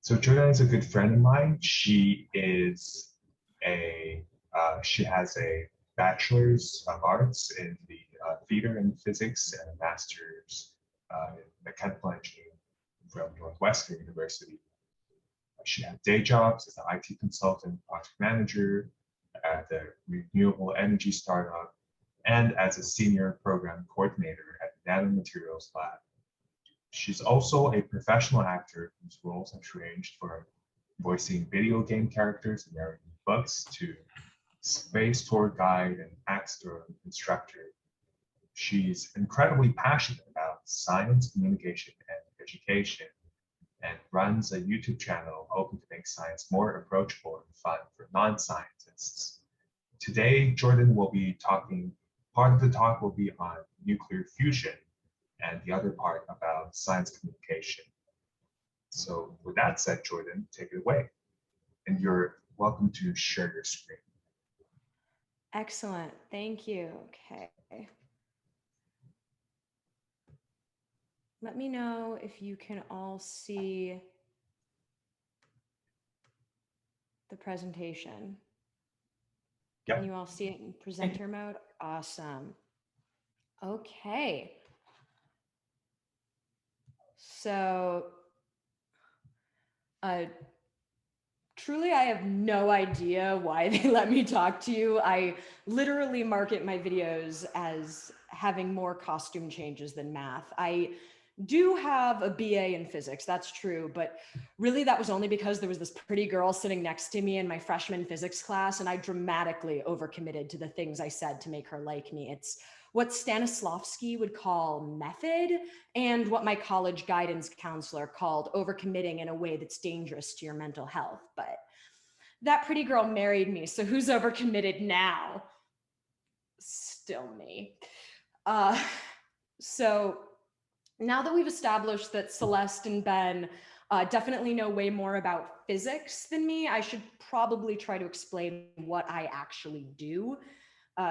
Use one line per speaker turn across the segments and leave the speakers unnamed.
So Jordan is a good friend of mine. She has a bachelor's of arts in the theater and physics and a master's in mechanical engineering from Northwestern University. She had day jobs as an IT consultant, project manager at a renewable energy startup, and as a senior program coordinator at the Nanomaterials Lab. She's also a professional actor whose roles have ranged from voicing video game characters and narrating books to space tour guide and Astra instructor. She's incredibly passionate about science, communication, and education, and runs a YouTube channel hoping to make science more approachable and fun for non-scientists. Today, Jordan will be talking, part of the talk will be on nuclear fusion, and the other part about science communication. So with that said, Jordan, take it away. And you're welcome to share your screen.
Excellent, thank you. Okay. Let me know if you can all see the presentation.
Yep.
Can you all see it in presenter mode? Awesome. Okay. So, truly, I have no idea why they let me talk to you. I literally market my videos as having more costume changes than math. I do have a BA in physics, that's true, but really that was only because there was this pretty girl sitting next to me in my freshman physics class, and I dramatically overcommitted to the things I said to make her like me. It's what Stanislavski would call method, and what my college guidance counselor called overcommitting in a way that's dangerous to your mental health. But that pretty girl married me, so who's overcommitted now? Still me. So now that we've established that Celeste and Ben definitely know way more about physics than me, I should probably try to explain what I actually do.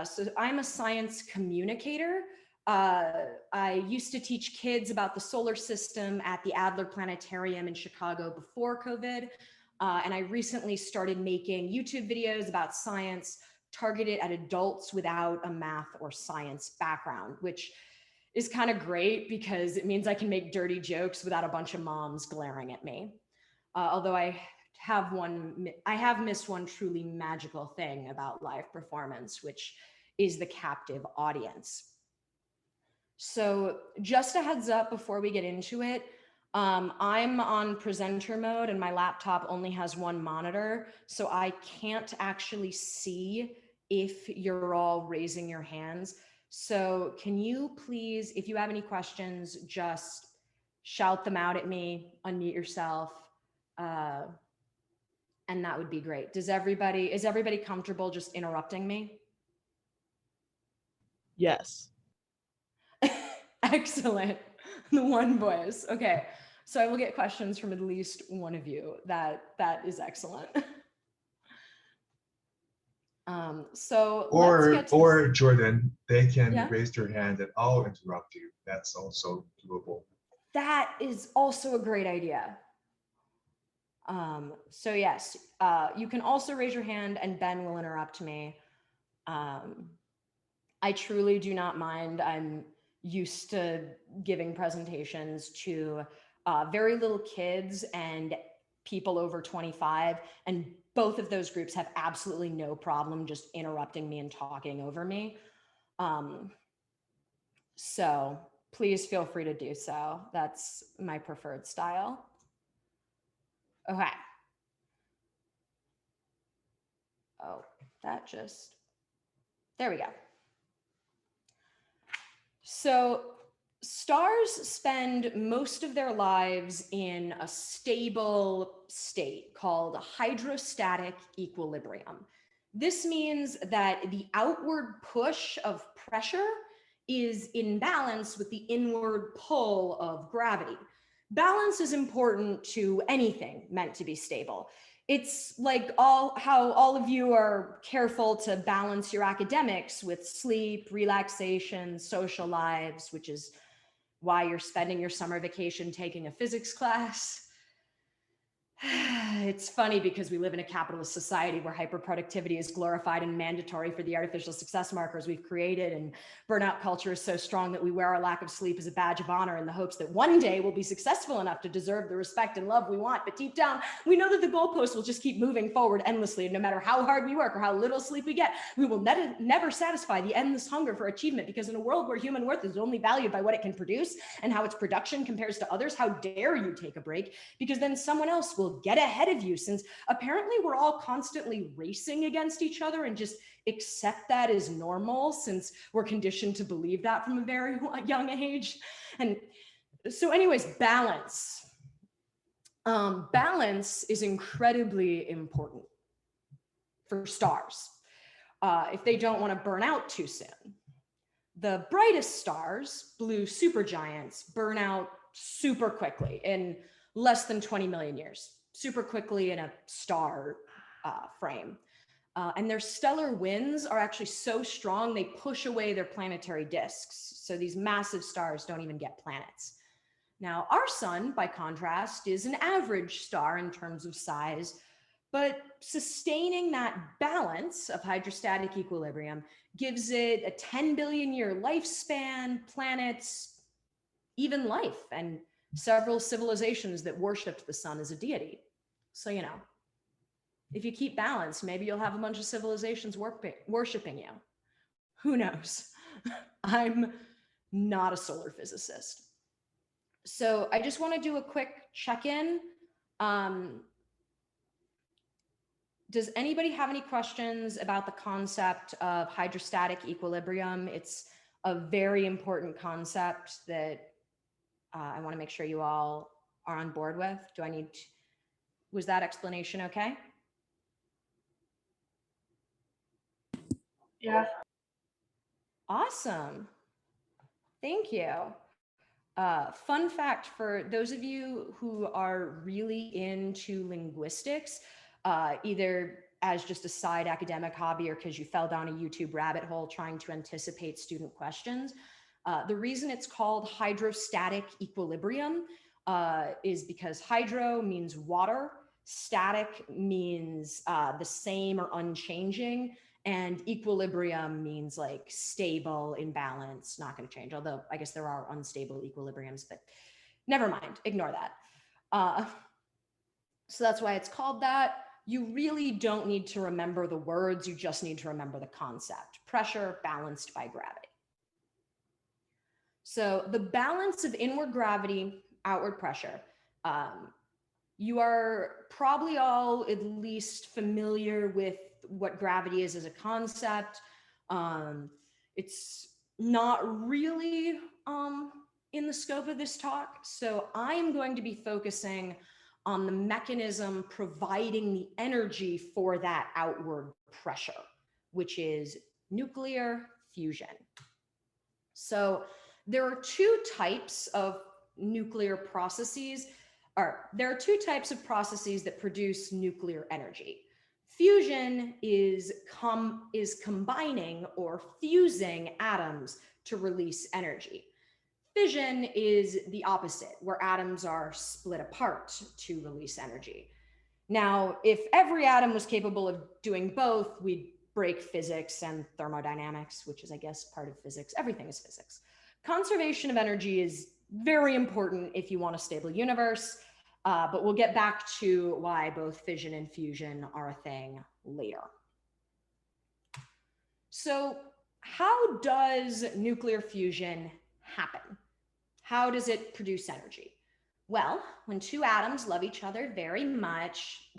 So I'm a science communicator. I used to teach kids about the solar system at the Adler Planetarium in Chicago before COVID. And I recently started making YouTube videos about science targeted at adults without a math or science background, which is kind of great because it means I can make dirty jokes without a bunch of moms glaring at me. Although I have missed one truly magical thing about live performance, which is the captive audience. So just a heads up before we get into it, I'm on presenter mode and my laptop only has one monitor, so I can't actually see if you're all raising your hands. So can you please, if you have any questions, just shout them out at me, unmute yourself, and that would be great. Is everybody comfortable just interrupting me?
Yes.
Excellent. The one voice. Okay. So I will get questions from at least one of you. That is excellent.
Or Jordan, they can raise their hand and I'll interrupt you. That's also doable.
That is also a great idea. So yes, you can also raise your hand and Ben will interrupt me. I truly do not mind. I'm used to giving presentations to very little kids and people over 25, and both of those groups have absolutely no problem just interrupting me and talking over me. So please feel free to do so. That's my preferred style. Okay. Oh, there we go. So stars spend most of their lives in a stable state called hydrostatic equilibrium. This means that the outward push of pressure is in balance with the inward pull of gravity. Balance is important to anything meant to be stable. It's like how all of you are careful to balance your academics with sleep, relaxation, social lives, which is why you're spending your summer vacation taking a physics class. It's funny because we live in a capitalist society where hyperproductivity is glorified and mandatory for the artificial success markers we've created. And burnout culture is so strong that we wear our lack of sleep as a badge of honor in the hopes that one day we'll be successful enough to deserve the respect and love we want. But deep down, we know that the goalposts will just keep moving forward endlessly. And no matter how hard we work or how little sleep we get, we will never satisfy the endless hunger for achievement, because in a world where human worth is only valued by what it can produce and how its production compares to others, how dare you take a break? Because then someone else will get ahead of you, since apparently we're all constantly racing against each other and just accept that as normal, since we're conditioned to believe that from a very young age. And so anyways, balance. Balance is incredibly important for stars if they don't want to burn out too soon. The brightest stars, blue supergiants, burn out super quickly in less than 20 million years, super quickly in a star frame. And their stellar winds are actually so strong, they push away their planetary disks. So these massive stars don't even get planets. Now, our sun, by contrast, is an average star in terms of size, but sustaining that balance of hydrostatic equilibrium gives it a 10 billion year lifespan, planets, even life, and several civilizations that worshipped the sun as a deity. So, you know, if you keep balance, maybe you'll have a bunch of civilizations worshiping you. Who knows? I'm not a solar physicist. So I just want to do a quick check-in. Does anybody have any questions about the concept of hydrostatic equilibrium? It's a very important concept that I want to make sure you all are on board with. Was that explanation okay?
Yeah.
Awesome. Thank you. Fun fact for those of you who are really into linguistics, either as just a side academic hobby or because you fell down a YouTube rabbit hole trying to anticipate student questions, the reason it's called hydrostatic equilibrium is because hydro means water, static means the same or unchanging, and equilibrium means like stable, in balance, not going to change. Although I guess there are unstable equilibriums, but never mind, ignore that. So that's why it's called that. You really don't need to remember the words, you just need to remember the concept. Pressure balanced by gravity. So the balance of inward gravity, outward pressure. You are probably all at least familiar with what gravity is as a concept. It's not really in the scope of this talk. So I'm going to be focusing on the mechanism providing the energy for that outward pressure, which is nuclear fusion. So there are two types of nuclear processes, or there are two types of processes that produce nuclear energy. Fusion is combining or fusing atoms to release energy. Fission is the opposite, where atoms are split apart to release energy. Now, if every atom was capable of doing both, we'd break physics and thermodynamics, which is, I guess, part of physics. Everything is physics. Conservation of energy is very important if you want a stable universe, but we'll get back to why both fission and fusion are a thing later. So how does nuclear fusion happen? How does it produce energy? Well, when two atoms love each other very much,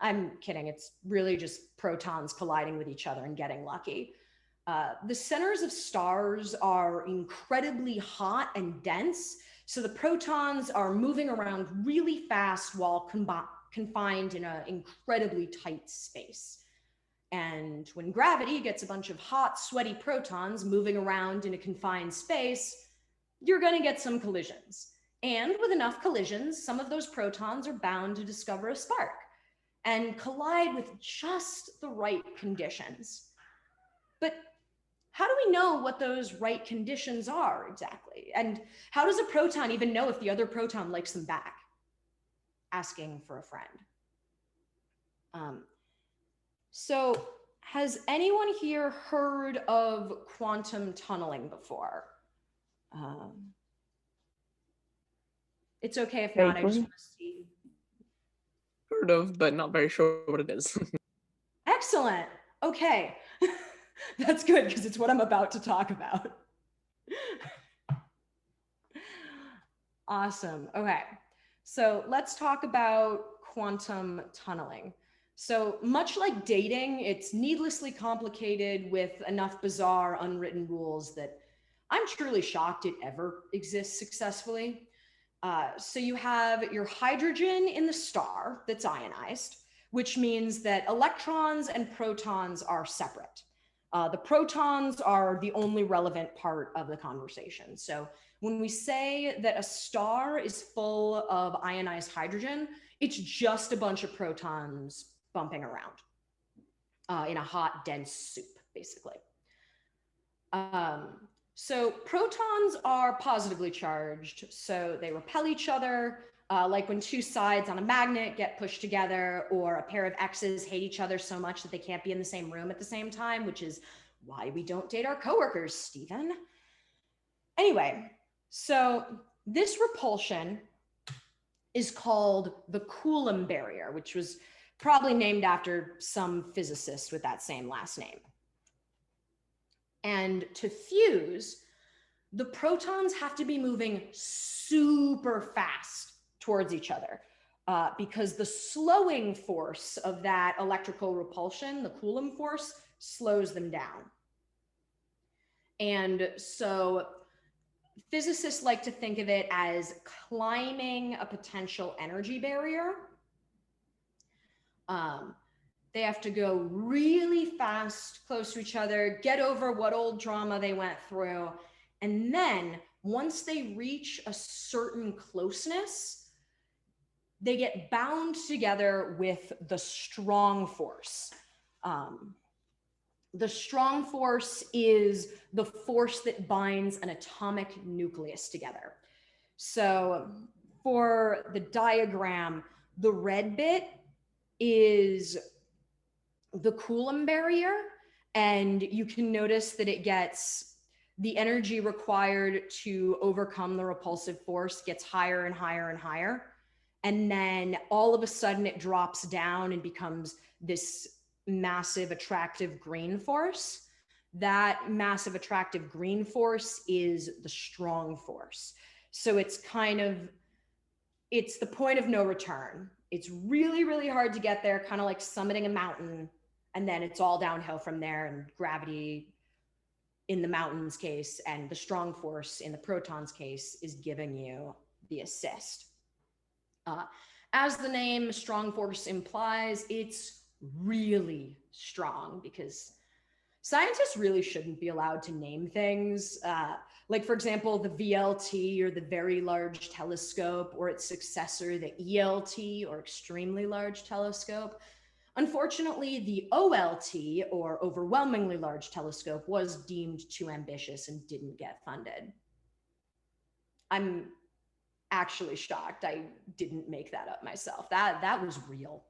I'm kidding, it's really just protons colliding with each other and getting lucky. The centers of stars are incredibly hot and dense, so the protons are moving around really fast while confined in an incredibly tight space. And when gravity gets a bunch of hot, sweaty protons moving around in a confined space, you're going to get some collisions. And with enough collisions, some of those protons are bound to discover a spark and collide with just the right conditions. But how do we know what those right conditions are exactly? And how does a proton even know if the other proton likes them back? asking for a friend. So has anyone here heard of quantum tunneling before? It's okay if not, I just want to see.
Heard of, but not very sure what it is.
Excellent. Okay. That's good because it's what I'm about to talk about. Awesome. Okay. So let's talk about quantum tunneling. So much like dating, it's needlessly complicated with enough bizarre unwritten rules that I'm truly shocked it ever exists successfully. So you have your hydrogen in the star that's ionized, which means that electrons and protons are separate. The protons are the only relevant part of the conversation. So when we say that a star is full of ionized hydrogen, it's just a bunch of protons bumping around in a hot, dense soup, basically. So protons are positively charged, so they repel each other, like when two sides on a magnet get pushed together, or a pair of exes hate each other so much that they can't be in the same room at the same time, which is why we don't date our coworkers, Stephen. Anyway, so this repulsion is called the Coulomb barrier, which was probably named after some physicist with that same last name. And to fuse, the protons have to be moving super fast towards each other because the slowing force of that electrical repulsion, the Coulomb force, slows them down. And so physicists like to think of it as climbing a potential energy barrier. They have to go really fast, close to each other, get over what old drama they went through. And then once they reach a certain closeness, they get bound together with the strong force. The strong force is the force that binds an atomic nucleus together. So for the diagram, the red bit is the Coulomb barrier, and you can notice that it gets the energy required to overcome the repulsive force gets higher and higher and higher, and then all of a sudden it drops down and becomes this massive attractive green force. That massive attractive green force is the strong force. So it's the point of no return. It's really, really hard to get there, kind of like summiting a mountain. And then it's all downhill from there, and gravity in the mountain's case and the strong force in the proton's case is giving you the assist. As the name strong force implies, it's really strong because scientists really shouldn't be allowed to name things. Like, for example, the VLT, or the Very Large Telescope, or its successor, the ELT, or Extremely Large Telescope. Unfortunately, the OLT, or Overwhelmingly Large Telescope, was deemed too ambitious and didn't get funded. I'm actually shocked I didn't make that up myself. That was real.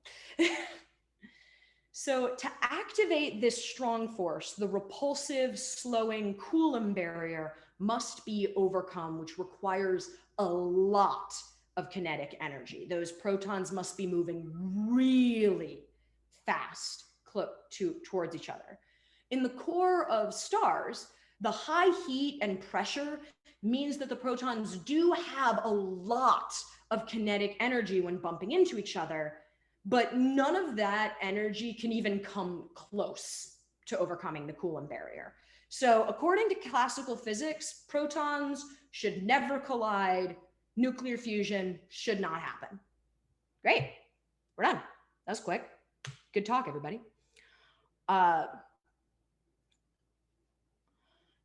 So to activate this strong force, the repulsive, slowing Coulomb barrier must be overcome, which requires a lot of kinetic energy. Those protons must be moving really fast towards each other. In the core of stars, the high heat and pressure means that the protons do have a lot of kinetic energy when bumping into each other, but none of that energy can even come close to overcoming the Coulomb barrier. So according to classical physics, protons should never collide. Nuclear fusion should not happen. Great, we're done. That's quick. Good talk, everybody.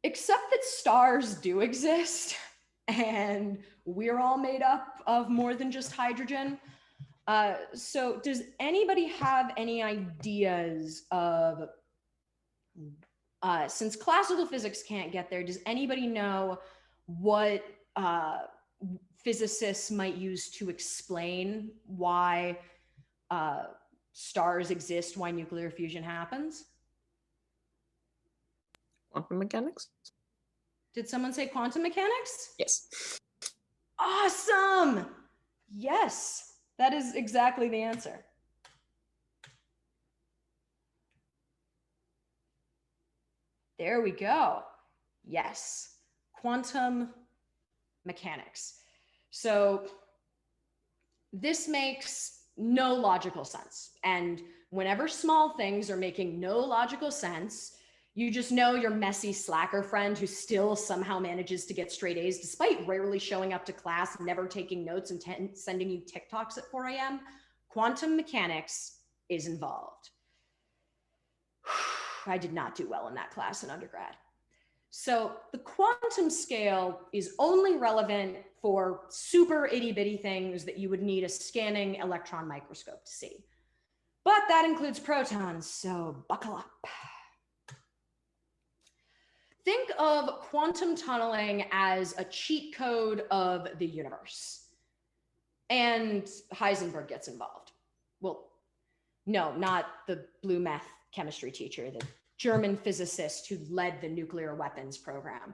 Except that stars do exist, and we're all made up of more than just hydrogen. So does anybody have any ideas of, since classical physics can't get there, does anybody know what physicists might use to explain why stars exist, why nuclear fusion happens?
Quantum mechanics?
Did someone say quantum mechanics?
Yes.
Awesome! Yes, that is exactly the answer. There we go. Yes, quantum mechanics. So this makes no logical sense. And whenever small things are making no logical sense, you just know your messy slacker friend who still somehow manages to get straight A's despite rarely showing up to class, never taking notes, and sending you TikToks at 4 a.m. Quantum mechanics is involved. I did not do well in that class in undergrad. So the quantum scale is only relevant for super itty bitty things that you would need a scanning electron microscope to see. But that includes protons, so buckle up. Think of quantum tunneling as a cheat code of the universe. And Heisenberg gets involved. Well, no, not the blue meth chemistry teacher, the German physicist who led the nuclear weapons program.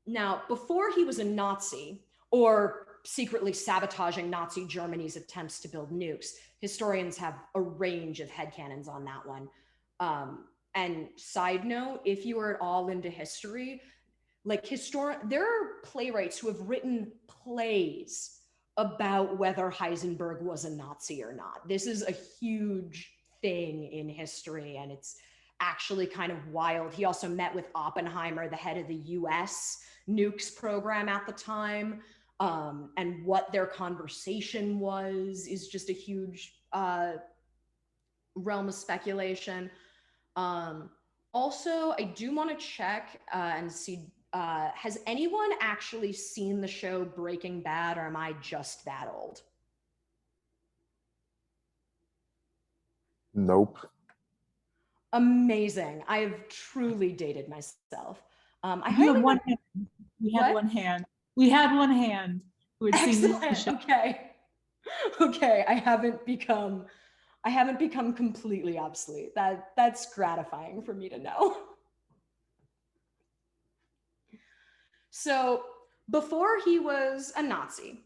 Now, before he was a Nazi or secretly sabotaging Nazi Germany's attempts to build nukes, historians have a range of headcanons on that one. And side note, if you are at all into history, like there are playwrights who have written plays about whether Heisenberg was a Nazi or not. This is a huge thing in history, and it's actually kind of wild. He also met with Oppenheimer, the head of the US nukes program at the time, and what their conversation was is just a huge realm of speculation. Also, I do want to check and see, has anyone actually seen the show Breaking Bad, or am I just that old?
Nope.
Amazing. I have truly dated myself. I
You have one hand. We had
What?
one hand. We had one hand who had seen the
Excellent.
show.
Okay. Okay. I haven't become completely obsolete. That's gratifying for me to know. So before he was a Nazi,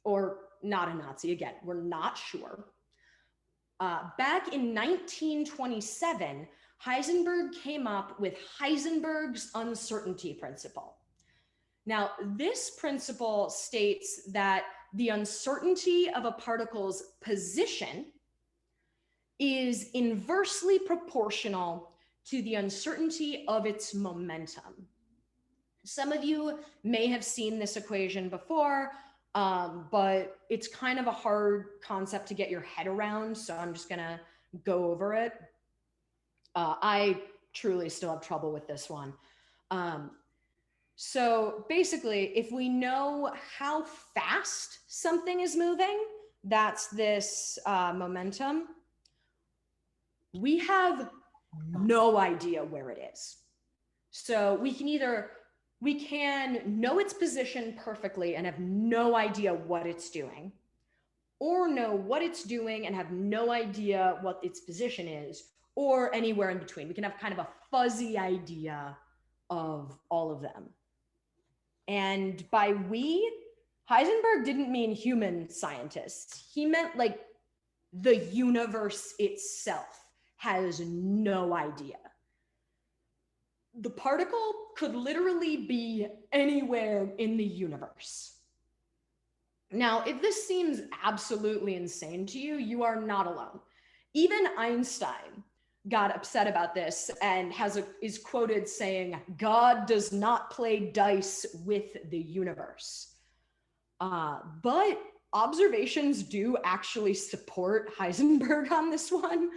or not a Nazi, again, we're not sure. Back in 1927, Heisenberg came up with Heisenberg's uncertainty principle. Now, this principle states that the uncertainty of a particle's position is inversely proportional to the uncertainty of its momentum. Some of you may have seen this equation before, but it's kind of a hard concept to get your head around, so I'm just gonna go over it. I truly still have trouble with this one. So basically, if we know how fast something is moving, that's this momentum, we have no idea where it is. So we can know its position perfectly and have no idea what it's doing, or know what it's doing and have no idea what its position is, or anywhere in between. We can have kind of a fuzzy idea of all of them. And by we, Heisenberg didn't mean human scientists. He meant like the universe itself has no idea. The particle could literally be anywhere in the universe. Now, if this seems absolutely insane to you, you are not alone. Even Einstein got upset about this and is quoted saying, "God does not play dice with the universe." But observations do actually support Heisenberg on this one.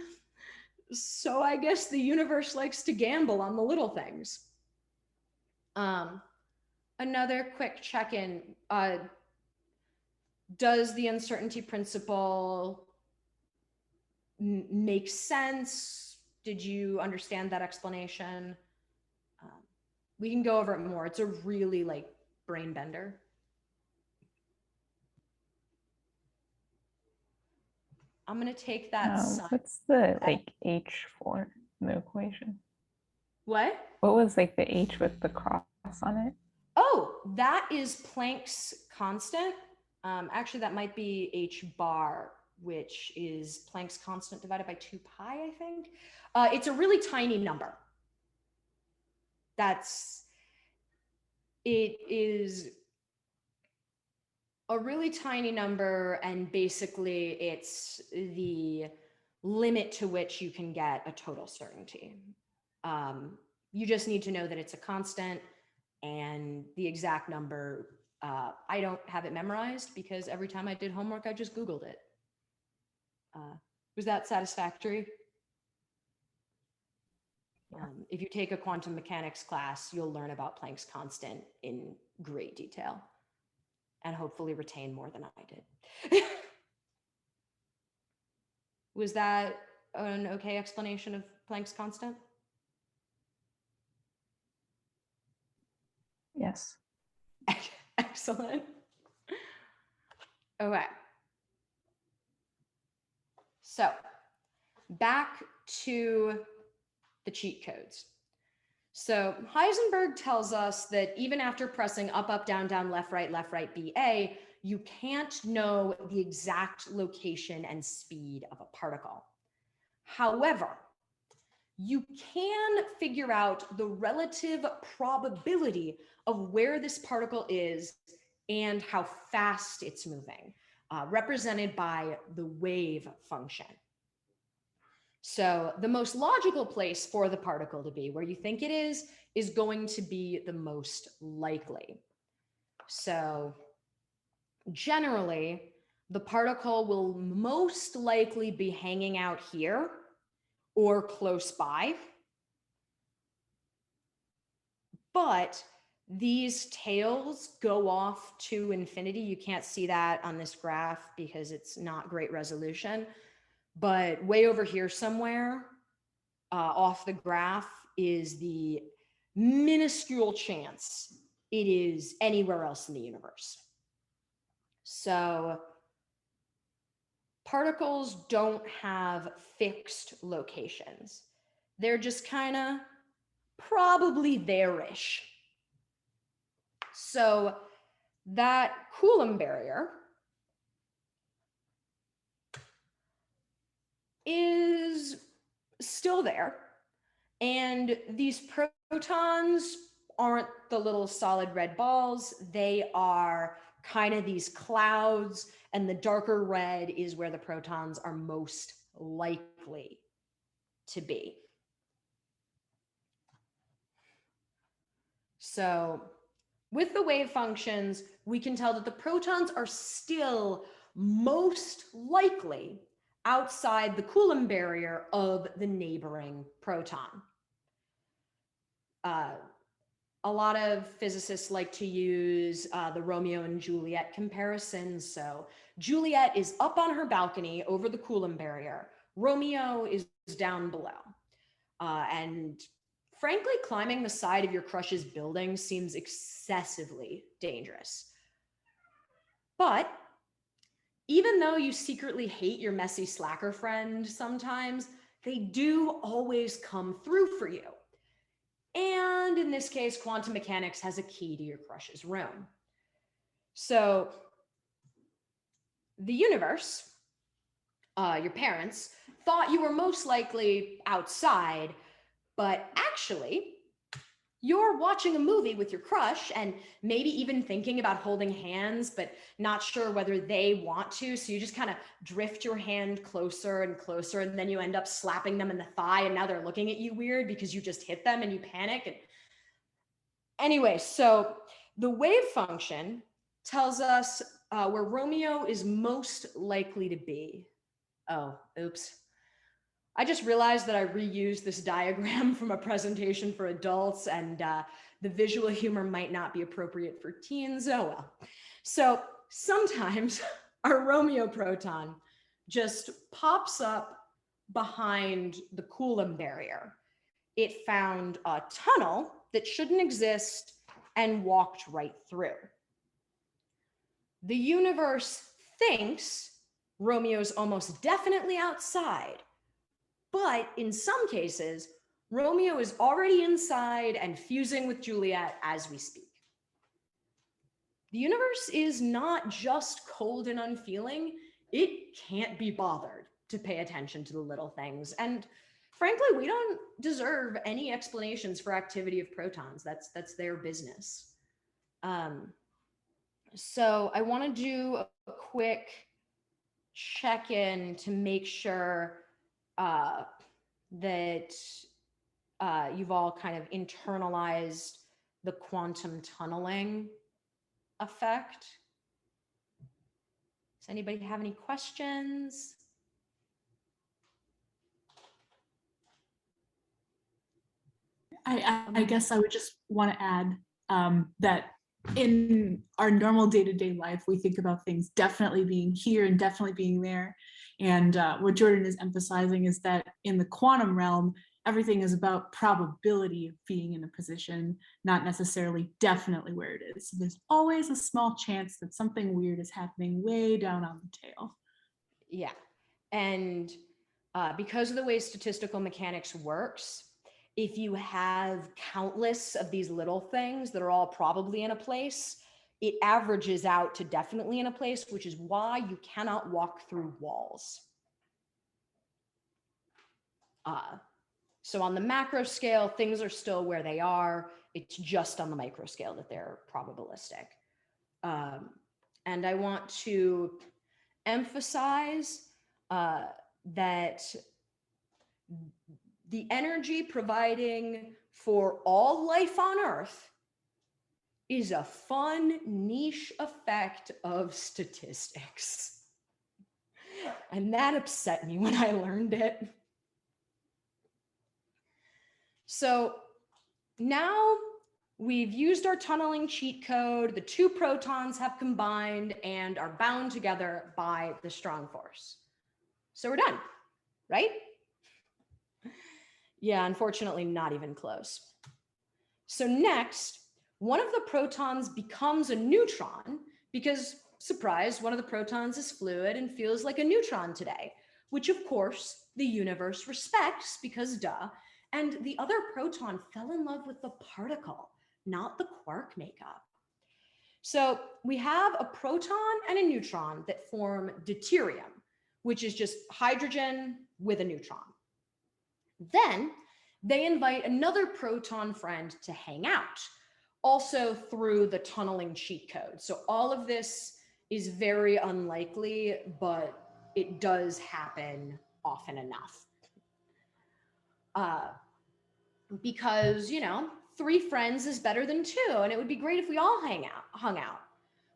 So I guess the universe likes to gamble on the little things. Another quick check-in. Does the uncertainty principle make sense? Did you understand that explanation? We can go over it more. It's a really brain bender. I'm gonna take that sign.
What's the like H for in the equation?
What?
What was like the H with the cross on it?
Oh, that is Planck's constant. Actually, that might be h bar, which is Planck's constant divided by 2 pi, I think. It's a really tiny number. It is a really tiny number, and basically it's the limit to which you can get a total certainty. You just need to know that it's a constant, and the exact number, I don't have it memorized because every time I did homework, I just Googled it. Was that satisfactory? If you take a quantum mechanics class, you'll learn about Planck's constant in great detail and hopefully retain more than I did. Was that an okay explanation of Planck's constant?
Yes.
Excellent. Okay. So back to the cheat codes. So Heisenberg tells us that even after pressing up, up, down, down, left, right, BA, you can't know the exact location and speed of a particle. However, you can figure out the relative probability of where this particle is and how fast it's moving, represented by the wave function. So the most logical place for the particle to be, where you think it is going to be the most likely. So generally, the particle will most likely be hanging out here or close by. But these tails go off to infinity. You can't see that on this graph because it's not great resolution. But way over here somewhere off the graph is the minuscule chance it is anywhere else in the universe. So particles don't have fixed locations. They're just kind of probably there-ish. So that Coulomb barrier is still there. And these protons aren't the little solid red balls. They are kind of these clouds, and the darker red is where the protons are most likely to be. So with the wave functions, we can tell that the protons are still most likely outside the Coulomb barrier of the neighboring proton. A lot of physicists like to use the Romeo and Juliet comparisons. So Juliet is up on her balcony over the Coulomb barrier. Romeo is down below. And frankly, climbing the side of your crush's building seems excessively dangerous. But even though you secretly hate your messy slacker friend sometimes, they do always come through for you. And in this case, quantum mechanics has a key to your crush's room. So the universe, your parents, thought you were most likely outside, but actually, you're watching a movie with your crush and maybe even thinking about holding hands, but not sure whether they want to. So you just kind of drift your hand closer and closer, and then you end up slapping them in the thigh, and now they're looking at you weird because you just hit them and you panic. And anyway, so the wave function tells us where Romeo is most likely to be. Oh, oops. I just realized that I reused this diagram from a presentation for adults, and the visual humor might not be appropriate for teens. Oh well. So sometimes our Romeo proton just pops up behind the Coulomb barrier. It found a tunnel that shouldn't exist and walked right through. The universe thinks Romeo's almost definitely outside. But in some cases, Romeo is already inside and fusing with Juliet as we speak. The universe is not just cold and unfeeling. It can't be bothered to pay attention to the little things. And frankly, we don't deserve any explanations for activity of protons. That's their business. So I want to do a quick check-in to make sure that you've all kind of internalized the quantum tunneling effect. Does anybody have any questions?
I guess I would just want to add that in our normal day-to-day life, we think about things definitely being here and definitely being there. And what Jordan is emphasizing is that in the quantum realm, everything is about probability of being in a position, not necessarily definitely where it is. So there's always a small chance that something weird is happening way down on the tail.
Yeah. And because of the way statistical mechanics works, if you have countless of these little things that are all probably in a place, it averages out to definitely in a place, which is why you cannot walk through walls. So on the macro scale, things are still where they are. It's just on the micro scale that they're probabilistic. And I want to emphasize that the energy providing for all life on Earth is a fun niche effect of statistics. And that upset me when I learned it. So now we've used our tunneling cheat code, the two protons have combined and are bound together by the strong force. So we're done, right? Yeah, unfortunately, not even close. So next, one of the protons becomes a neutron because, surprise, one of the protons is fluid and feels like a neutron today, which of course the universe respects because duh. And the other proton fell in love with the particle, not the quark makeup. So we have a proton and a neutron that form deuterium, which is just hydrogen with a neutron. Then they invite another proton friend to hang out, also through the tunneling cheat code. So all of this is very unlikely, but it does happen often enough. Because, you know, 3 friends is better than 2, and it would be great if we all hung out.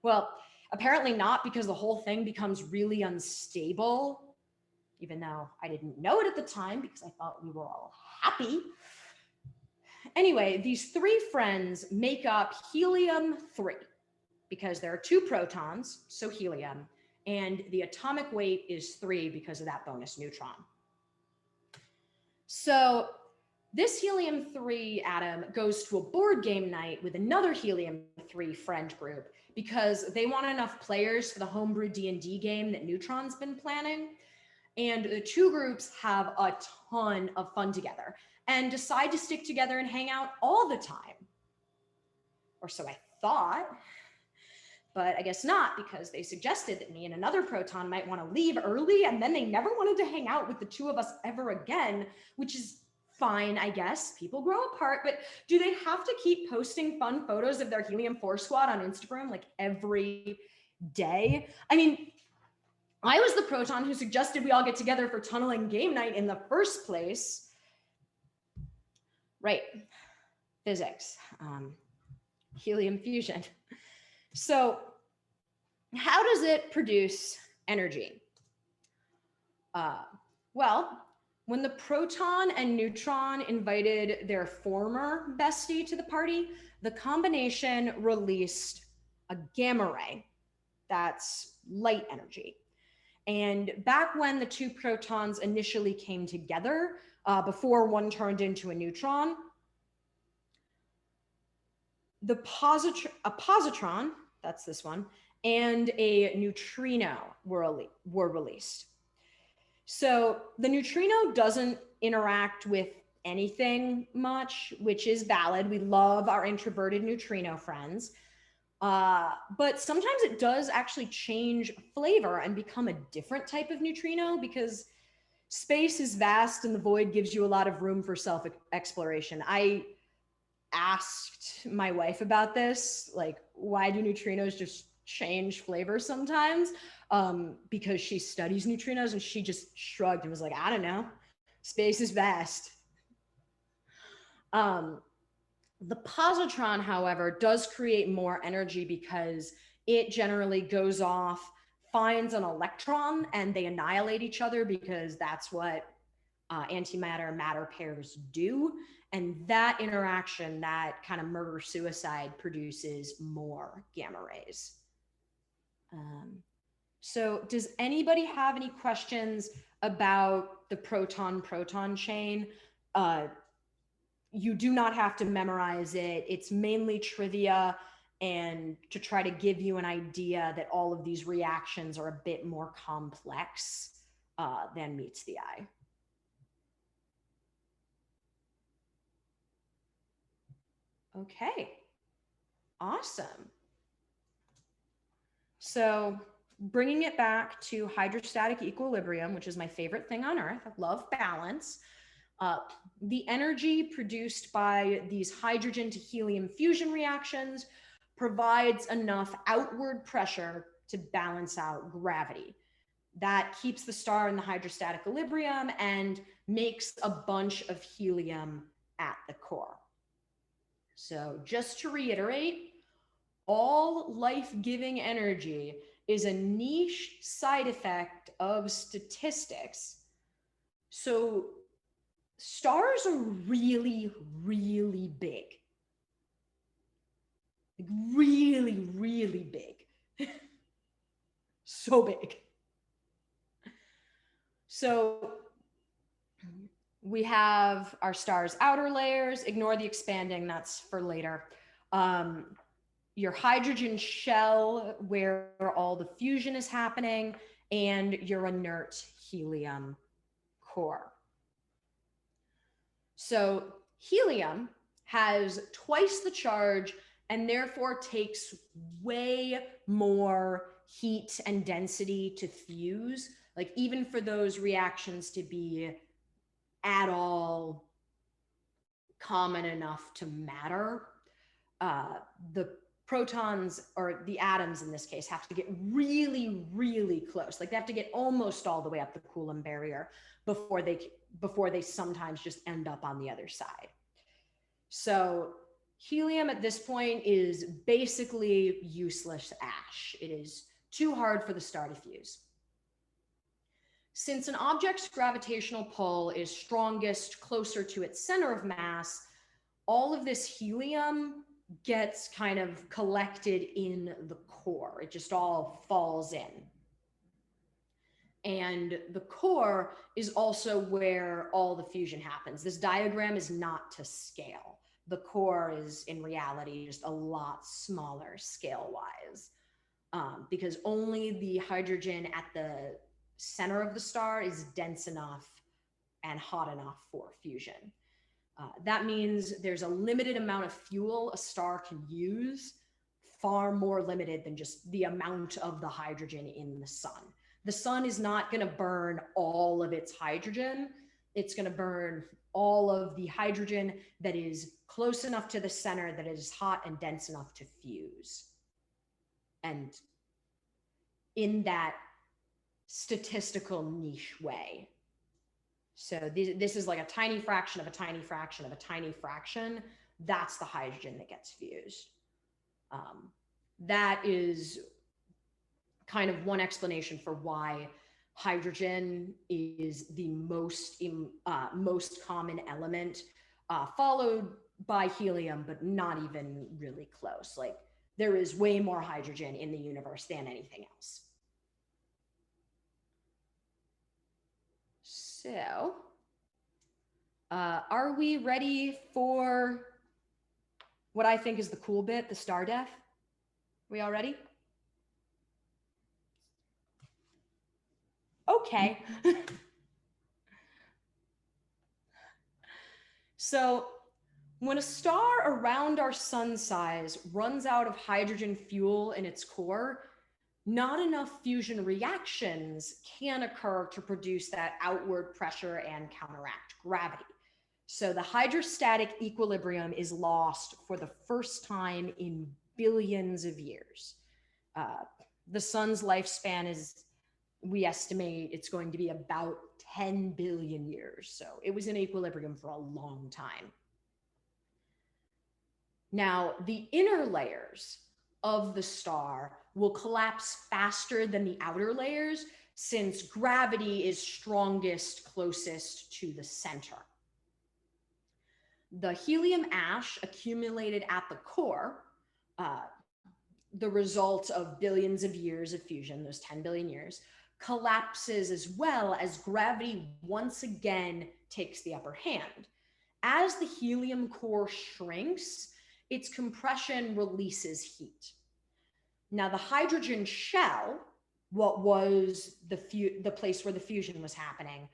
Well, apparently not, because the whole thing becomes really unstable, even though I didn't know it at the time because I thought we were all happy. Anyway, these 3 friends make up helium-3 because there are 2 protons, so helium, and the atomic weight is 3 because of that bonus neutron. So this helium-3 atom goes to a board game night with another helium-3 friend group because they want enough players for the homebrew D&D game that Neutron's been planning. And the 2 groups have a ton of fun together and decide to stick together and hang out all the time. Or so I thought, but I guess not, because they suggested that me and another proton might want to leave early, and then they never wanted to hang out with the 2 of us ever again, which is fine, I guess. People grow apart, but do they have to keep posting fun photos of their helium-4 squad on Instagram like every day? I mean, I was the proton who suggested we all get together for tunneling game night in the first place. Right, physics, helium fusion. So how does it produce energy? Well, when the proton and neutron invited their former bestie to the party, the combination released a gamma ray. That's light energy. And back when the 2 protons initially came together, before one turned into a neutron, a positron, that's this one, and a neutrino were released. So the neutrino doesn't interact with anything much, which is valid. We love our introverted neutrino friends. But sometimes it does actually change flavor and become a different type of neutrino because space is vast and the void gives you a lot of room for self-exploration. I asked my wife about this, like, why do neutrinos just change flavor sometimes? Because she studies neutrinos, and she just shrugged and was like, I don't know, space is vast. The positron, however, does create more energy because it generally goes off, finds an electron, and they annihilate each other because that's what antimatter-matter pairs do. And that interaction, that kind of murder-suicide, produces more gamma rays. So does anybody have any questions about the proton-proton chain? You do not have to memorize it. It's mainly trivia and to try to give you an idea that all of these reactions are a bit more complex than meets the eye. Okay, awesome. So bringing it back to hydrostatic equilibrium, which is my favorite thing on Earth. I love balance. The energy produced by these hydrogen to helium fusion reactions provides enough outward pressure to balance out gravity. That keeps the star in the hydrostatic equilibrium and makes a bunch of helium at the core. So just to reiterate, all life-giving energy is a niche side effect of statistics. So stars are really, really big. Like really, really big. So big. So we have our star's outer layers. Ignore the expanding, that's for later. Your hydrogen shell, where all the fusion is happening, and your inert helium core. So helium has twice the charge and therefore takes way more heat and density to fuse. Like even for those reactions to be at all common enough to matter, the protons, or the atoms in this case, have to get really, really close. Like they have to get almost all the way up the Coulomb barrier before they sometimes just end up on the other side. So helium at this point is basically useless ash. It is too hard for the star to fuse. Since an object's gravitational pull is strongest closer to its center of mass, all of this helium gets kind of collected in the core. It just all falls in. And the core is also where all the fusion happens. This diagram is not to scale. The core is in reality just a lot smaller scale-wise, because only the hydrogen at the center of the star is dense enough and hot enough for fusion. That means there's a limited amount of fuel a star can use, far more limited than just the amount of the hydrogen in the sun. The sun is not going to burn all of its hydrogen. It's going to burn all of the hydrogen that is close enough to the center that it is hot and dense enough to fuse. And in that statistical niche way. So this is like a tiny fraction of a tiny fraction of a tiny fraction. That's the hydrogen that gets fused. That is kind of one explanation for why hydrogen is the most common element, followed by helium, but not even really close. Like there is way more hydrogen in the universe than anything else. So, are we ready for what I think is the cool bit, the star death? We all ready? Okay. So when a star around our sun size runs out of hydrogen fuel in its core, not enough fusion reactions can occur to produce that outward pressure and counteract gravity. So the hydrostatic equilibrium is lost for the first time in billions of years. The sun's lifespan is, we estimate it's going to be about 10 billion years. So it was in equilibrium for a long time. Now, the inner layers of the star will collapse faster than the outer layers since gravity is strongest closest to the center. The helium ash accumulated at the core, the result of billions of years of fusion, those 10 billion years, collapses as well as gravity once again takes the upper hand. As the helium core shrinks, its compression releases heat. Now the hydrogen shell, what was the place where the fusion was happening,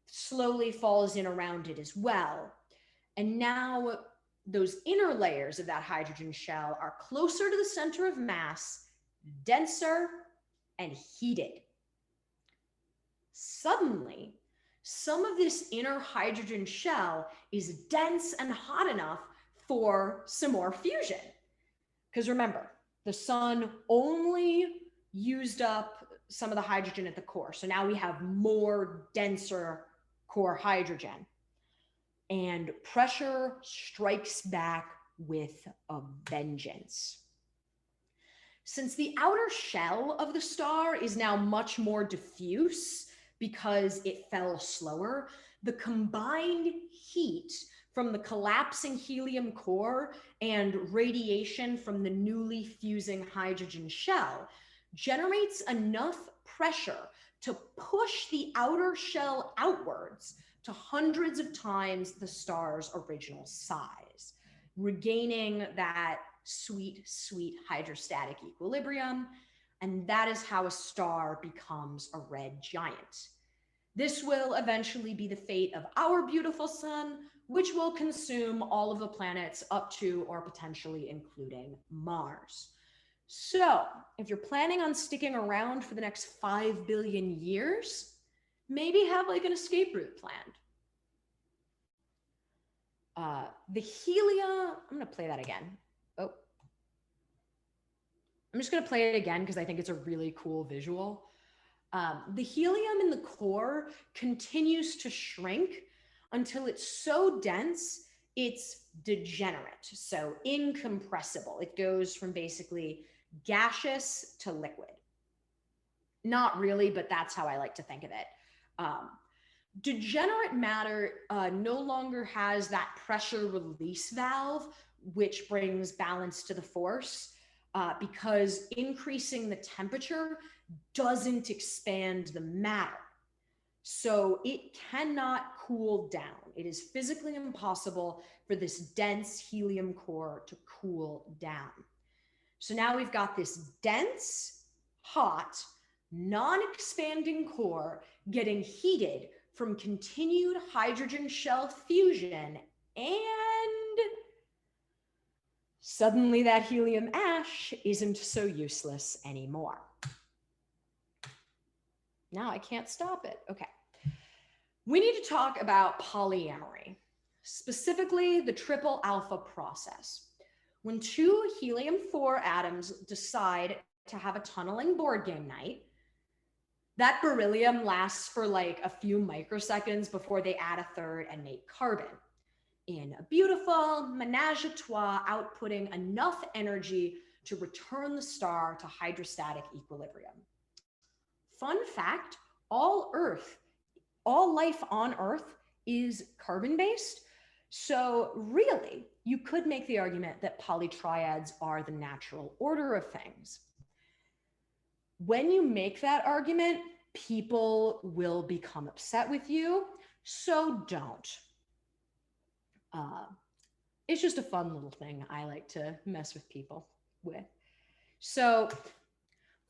slowly falls in around it as well. And now those inner layers of that hydrogen shell are closer to the center of mass, denser, and heated. Suddenly, some of this inner hydrogen shell is dense and hot enough for some more fusion. Because remember, the sun only used up some of the hydrogen at the core. So now we have more denser core hydrogen. And pressure strikes back with a vengeance. Since the outer shell of the star is now much more diffuse because it fell slower, the combined heat from the collapsing helium core and radiation from the newly fusing hydrogen shell generates enough pressure to push the outer shell outwards to hundreds of times the star's original size, regaining that sweet, sweet hydrostatic equilibrium. And that is how a star becomes a red giant. This will eventually be the fate of our beautiful sun, which will consume all of the planets up to or potentially including Mars. So if you're planning on sticking around for the next 5 billion years, maybe have like an escape route planned. The helium, I'm gonna play that again. Oh, I'm just gonna play it again because I think it's a really cool visual. The helium in the core continues to shrink until it's so dense, it's degenerate, so incompressible. It goes from basically gaseous to liquid. Not really, but that's how I like to think of it. Degenerate matter no longer has that pressure release valve, which brings balance to the force, because increasing the temperature doesn't expand the matter. So it cannot cool down. It is physically impossible for this dense helium core to cool down. So now we've got this dense, hot, non-expanding core getting heated from continued hydrogen shell fusion, and suddenly that helium ash isn't so useless anymore. Now I can't stop it. Okay. We need to talk about polyamory, specifically the triple alpha process. When two helium-4 atoms decide to have a tunneling board game night, that beryllium lasts for like a few microseconds before they add a third and make carbon, in a beautiful menage a trois, outputting enough energy to return the star to hydrostatic equilibrium. Fun fact, all life on Earth is carbon-based. So really, you could make the argument that polytriads are the natural order of things. When you make that argument, people will become upset with you, so don't. It's just a fun little thing I like to mess with people with. So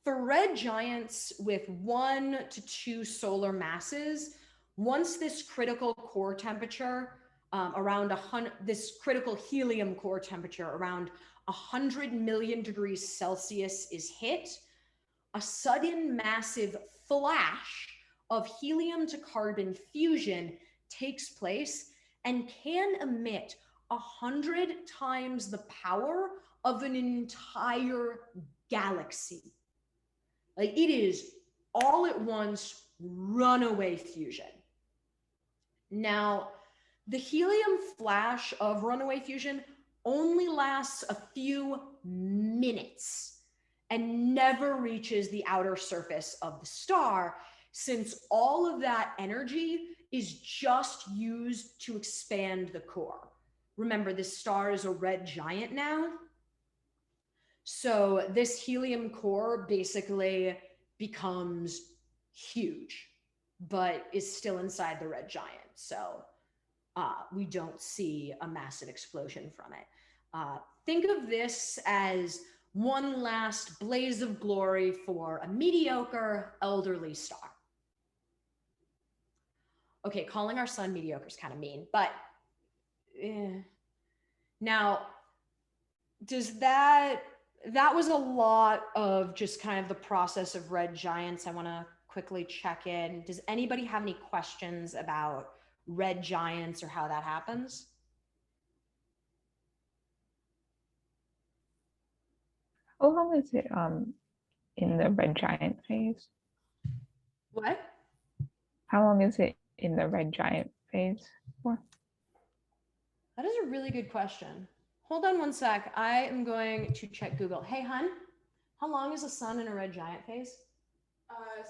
For red giants with 1 to 2 solar masses, once this critical core temperature this critical helium core temperature around 100 million degrees Celsius is hit, a sudden massive flash of helium to carbon fusion takes place and can emit 100 times the power of an entire galaxy. Like, it is all at once runaway fusion. Now, the helium flash of runaway fusion only lasts a few minutes and never reaches the outer surface of the star, since all of that energy is just used to expand the core. Remember, this star is a red giant now. So this helium core basically becomes huge, but is still inside the red giant. So we don't see a massive explosion from it. Think of this as one last blaze of glory for a mediocre elderly star. Okay, calling our sun mediocre is kind of mean, but now, that was a lot of just kind of the process of red giants. I want to quickly check in. Does anybody have any questions about red giants or how that happens?
How long is it in the red giant phase?
What?
How long is it in the red giant phase for?
That is a really good question. Hold on one sec. I am going to check Google. Hey, hun, how long is the sun in a red giant phase?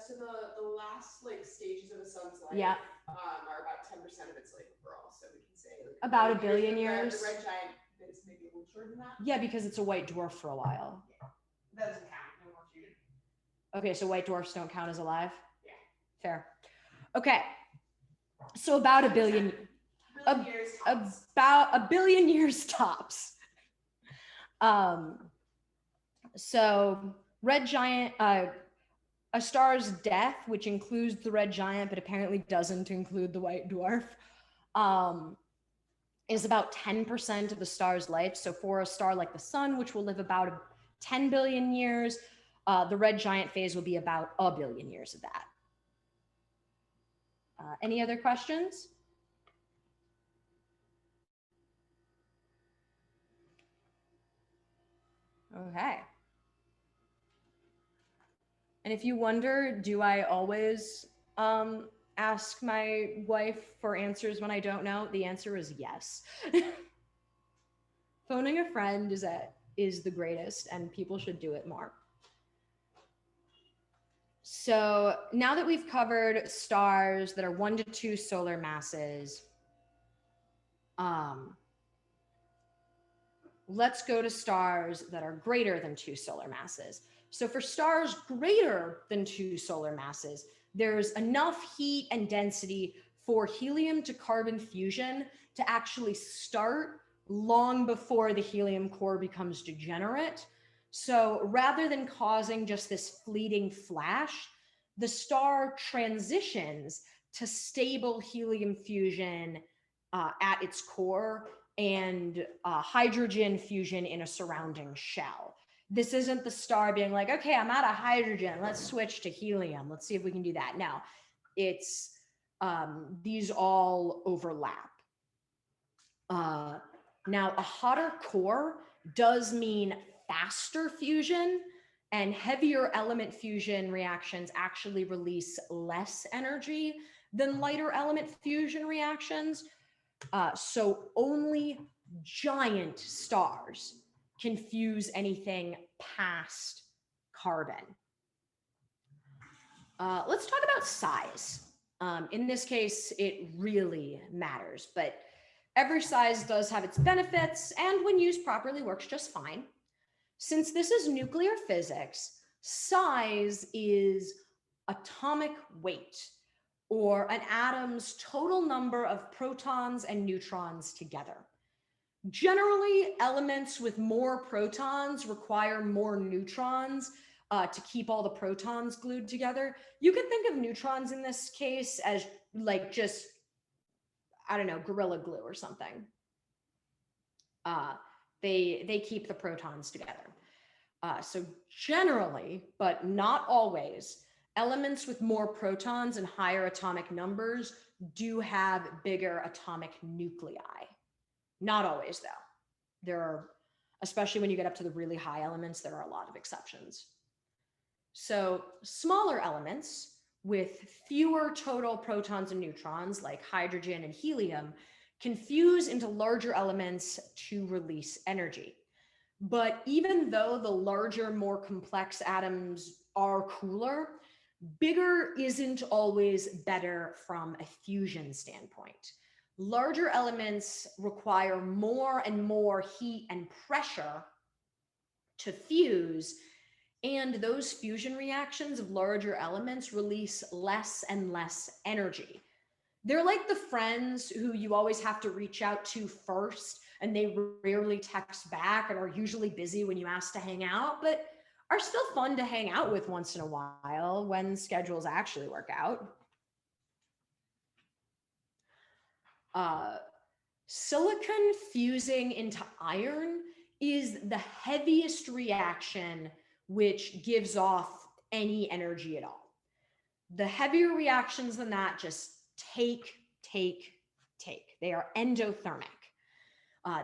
So the last like stages of a sun's life
Yeah.
Are about 10% of its life overall. So we can say like,
About 1 billion years.
The red giant is maybe a little shorter than that.
Yeah, because it's a white dwarf for a while.
Yeah. That doesn't count. No more fusion.
Okay, so white dwarfs don't count as alive?
Yeah.
Fair. Okay. So about 1 billion.
Years tops.
About 1 billion years tops. So red giant, a star's death, which includes the red giant, but apparently doesn't include the white dwarf, is about 10% of the star's life. So for a star like the sun, which will live about 10 billion years, the red giant phase will be about 1 billion years of that. Any other questions? Okay. And if you wonder, do I always ask my wife for answers when I don't know? The answer is yes. Phoning a friend is the greatest, and people should do it more. So now that we've covered stars that are 1 to 2 solar masses, let's go to stars that are greater than 2 solar masses. So for stars greater than 2 solar masses, there's enough heat and density for helium to carbon fusion to actually start long before the helium core becomes degenerate. So rather than causing just this fleeting flash, the star transitions to stable helium fusion at its core and hydrogen fusion in a surrounding shell. This isn't the star being like, okay, I'm out of hydrogen, let's switch to helium. Let's see if we can do that. No, it's, these all overlap. Now, a hotter core does mean faster fusion, and heavier element fusion reactions actually release less energy than lighter element fusion reactions. So only giant stars can fuse anything past carbon. Let's talk about size. In this case, it really matters, but every size does have its benefits, and when used properly works just fine. Since this is nuclear physics, size is atomic weight, or an atom's total number of protons and neutrons together. Generally, elements with more protons require more neutrons, to keep all the protons glued together. You can think of neutrons in this case as like just, I don't know, Gorilla Glue or something. They keep the protons together. So generally, but not always, elements with more protons and higher atomic numbers do have bigger atomic nuclei. Not always, though. There are, especially when you get up to the really high elements, there are a lot of exceptions. So smaller elements with fewer total protons and neutrons, like hydrogen and helium, can fuse into larger elements to release energy. But even though the larger, more complex atoms are cooler, bigger isn't always better from a fusion standpoint. Larger elements require more and more heat and pressure to fuse, and those fusion reactions of larger elements release less and less energy. They're like the friends who you always have to reach out to first, and they rarely text back and are usually busy when you ask to hang out, but are still fun to hang out with once in a while when schedules actually work out. Silicon fusing into iron is the heaviest reaction which gives off any energy at all. The heavier reactions than that just take. They are endothermic.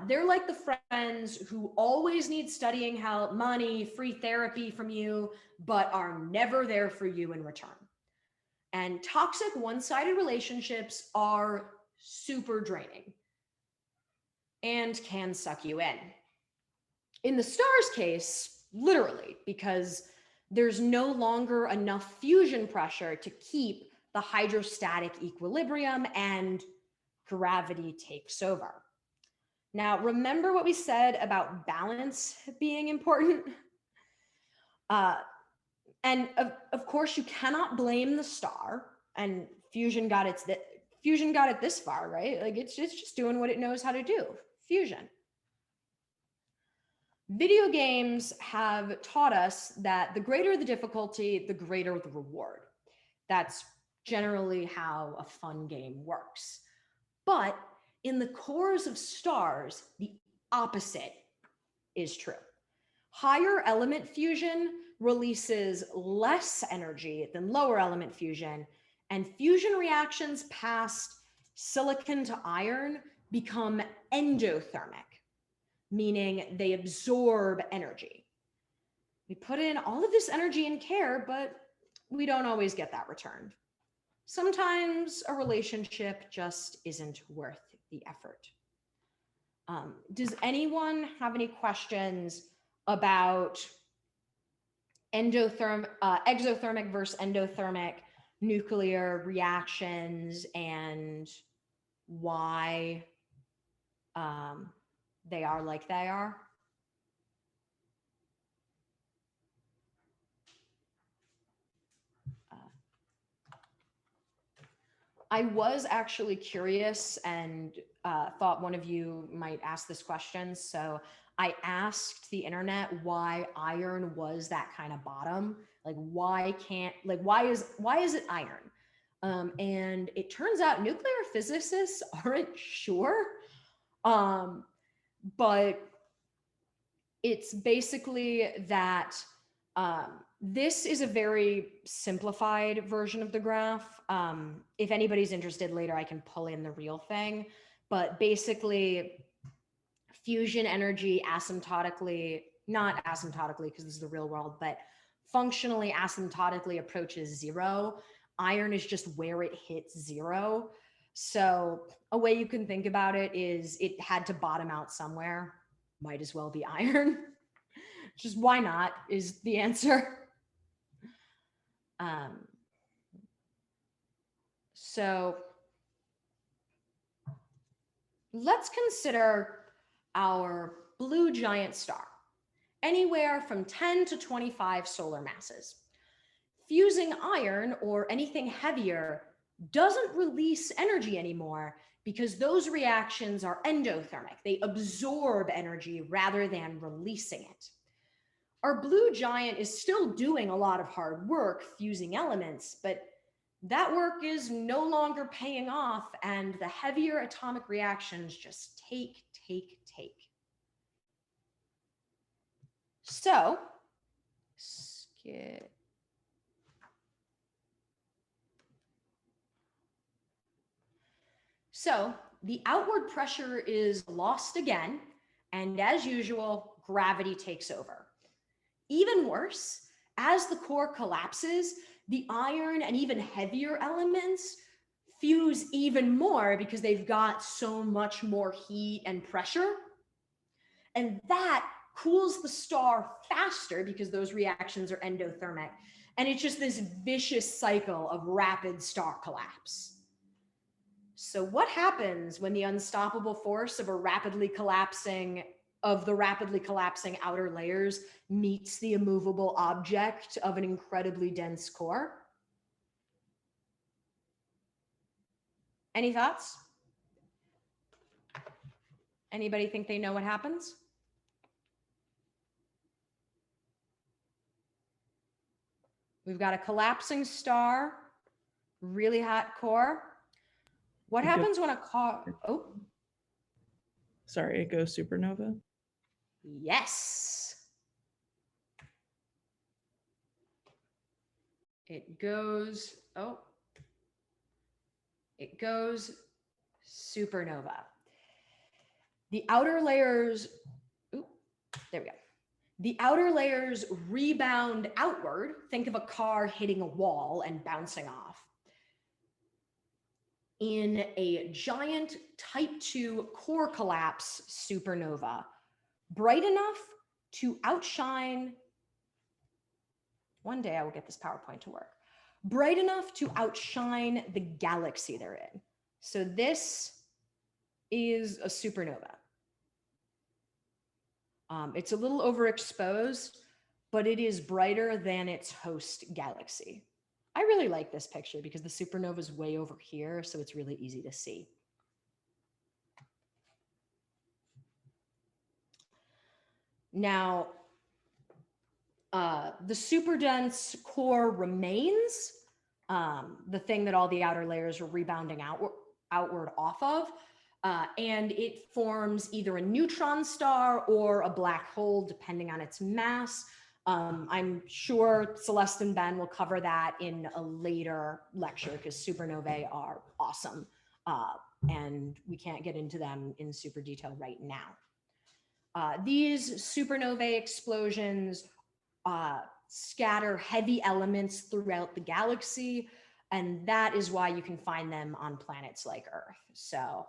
They're like the friends who always need studying help, money, free therapy from you, but are never there for you in return. And toxic one-sided relationships are super draining and can suck you in. In the star's case, literally, because there's no longer enough fusion pressure to keep the hydrostatic equilibrium and gravity takes over. Now, remember what we said about balance being important? And of course, you cannot blame the star, and fusion got it this far, right? Like it's just doing what it knows how to do, fusion. Video games have taught us that the greater the difficulty, the greater the reward. That's generally how a fun game works. But in the cores of stars, the opposite is true. Higher element fusion releases less energy than lower element fusion, and fusion reactions past silicon to iron become endothermic, meaning they absorb energy. We put in all of this energy and care, but we don't always get that returned. Sometimes a relationship just isn't worth the effort. Does anyone have any questions about exothermic versus endothermic nuclear reactions and why they are like they are? I was actually curious and thought one of you might ask this question. So I asked the internet why iron was that kind of bottom. Like why is it iron? And it turns out nuclear physicists aren't sure. But it's basically that this is a very simplified version of the graph. If anybody's interested later, I can pull in the real thing. But basically, fusion energy asymptotically, not asymptotically because this is the real world, but functionally asymptotically approaches zero. Iron is just where it hits zero. So a way you can think about it is it had to bottom out somewhere. Might as well be iron. Just why not is the answer. So let's consider our blue giant star, anywhere from 10 to 25 solar masses. Fusing iron or anything heavier doesn't release energy anymore because those reactions are endothermic. They absorb energy rather than releasing it. our blue giant is still doing a lot of hard work fusing elements, but that work is no longer paying off, and the heavier atomic reactions just take. So, skip. So the outward pressure is lost again, and as usual, gravity takes over. Even worse, as the core collapses, the iron and even heavier elements fuse even more because they've got so much more heat and pressure. And that cools the star faster because those reactions are endothermic. And it's just this vicious cycle of rapid star collapse. So what happens when the unstoppable force of the rapidly collapsing outer layers meets the immovable object of an incredibly dense core? Any thoughts? Anybody think they know what happens? We've got a collapsing star, really hot core. What happens when a car, oh.
Sorry, it goes supernova.
Yes. It goes supernova. The outer layers, there we go. The outer layers rebound outward. Think of a car hitting a wall and bouncing off. In a giant type 2 core collapse supernova, bright enough to outshine, one day I will get this PowerPoint to work, bright enough to outshine the galaxy they're in. So this is a supernova. It's a little overexposed, but it is brighter than its host galaxy. I really like this picture because the supernova is way over here, so it's really easy to see. Now, the superdense core remains, the thing that all the outer layers are rebounding outward off of, and it forms either a neutron star or a black hole, depending on its mass. I'm sure Celeste and Ben will cover that in a later lecture because supernovae are awesome, and we can't get into them in super detail right now. These supernovae explosions scatter heavy elements throughout the galaxy, and that is why you can find them on planets like Earth. So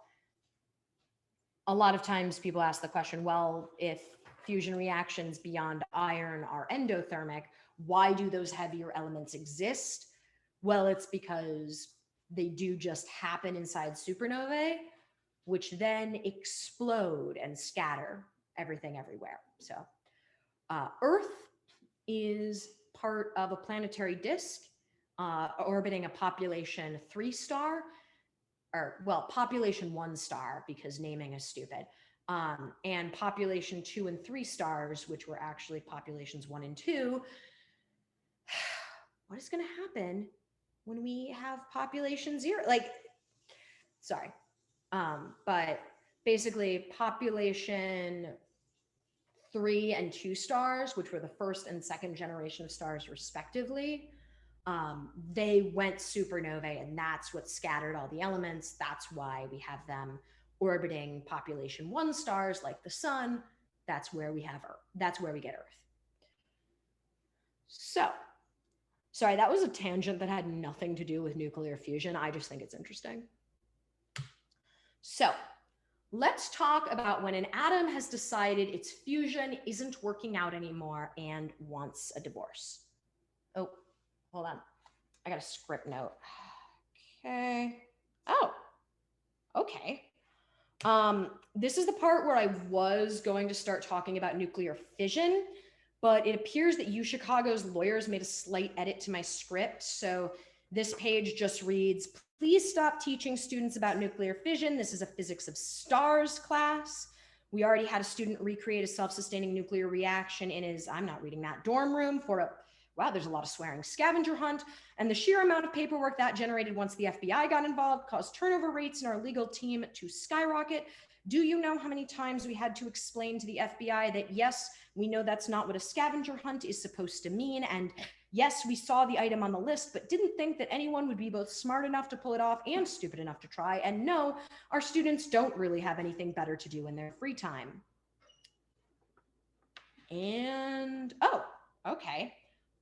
a lot of times people ask the question, well, if fusion reactions beyond iron are endothermic, why do those heavier elements exist? Well, it's because they do just happen inside supernovae, which then explode and scatter everything everywhere. So Earth is part of a planetary disk orbiting a population 3 star, or well, population 1 star, because naming is stupid. And population 2 and 3 stars, which were actually populations 1 and 2. What is going to happen when we have population 0? Like, sorry. But basically population 3 and 2 stars, which were the first and second generation of stars respectively, they went supernovae, and that's what scattered all the elements. That's why we have them orbiting population 1 stars like the sun. That's where we have Earth. That's where we get Earth. So, sorry, that was a tangent that had nothing to do with nuclear fusion. I just think it's interesting. So, let's talk about when an atom has decided its fusion isn't working out anymore and wants a divorce. Oh, hold on. I got a script note. Okay. Oh, okay. This is the part where I was going to start talking about nuclear fission, but it appears that UChicago's lawyers made a slight edit to my script. So this page just reads, please stop teaching students about nuclear fission. This is a physics of stars class, We already had a student recreate a self-sustaining nuclear reaction in his, I'm not reading that, dorm room for a, wow, there's a lot of swearing, scavenger hunt. And the sheer amount of paperwork that generated once the FBI got involved caused turnover rates in our legal team to skyrocket. Do you know how many times we had to explain to the FBI that, yes, we know that's not what a scavenger hunt is supposed to mean, and yes, we saw the item on the list, but didn't think that anyone would be both smart enough to pull it off and stupid enough to try, and no, our students don't really have anything better to do in their free time. And, oh, okay.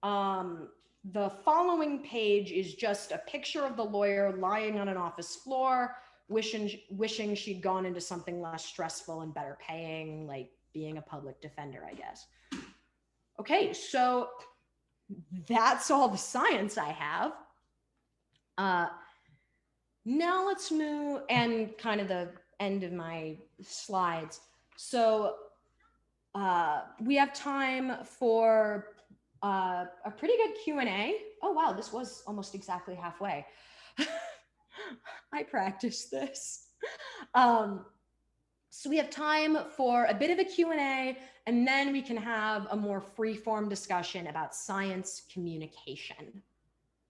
The following page is just a picture of the lawyer lying on an office floor, wishing she'd gone into something less stressful and better paying, like being a public defender, I guess. Okay, so that's all the science I have. Now let's move, and kind of the end of my slides. So we have time for a pretty good Q&A. Oh, wow, this was almost exactly halfway. I practiced this. So we have time for a bit of a Q&A, and then we can have a more free-form discussion about science communication.